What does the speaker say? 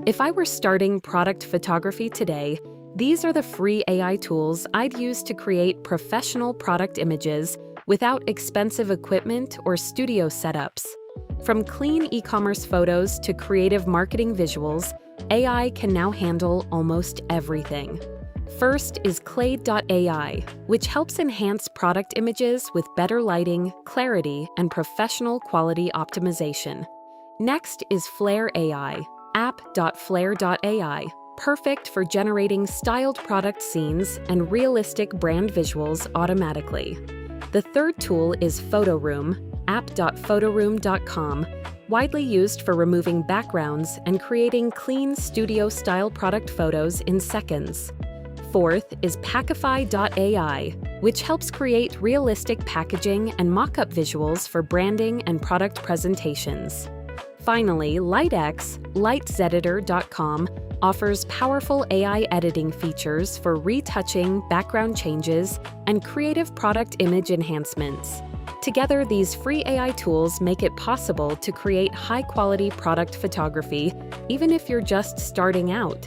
If I were starting product photography today, these are the free AI tools I'd use to create professional product images without expensive equipment or studio setups. From clean e-commerce photos to creative marketing visuals, AI can now handle almost everything. First is Clade.ai, which helps enhance product images with better lighting, clarity, and professional quality optimization. Next is Flare AI, app.flare.ai, perfect for generating styled product scenes and realistic brand visuals automatically. The third tool is PhotoRoom, app.photoroom.com, widely used for removing backgrounds and creating clean studio-style product photos in seconds. Fourth is Packify.ai, which helps create realistic packaging and mock-up visuals for branding and product presentations. Finally, lightxeditor.com offers powerful AI editing features for retouching, background changes, and creative product image enhancements. Together, these free AI tools make it possible to create high-quality product photography, even if you're just starting out.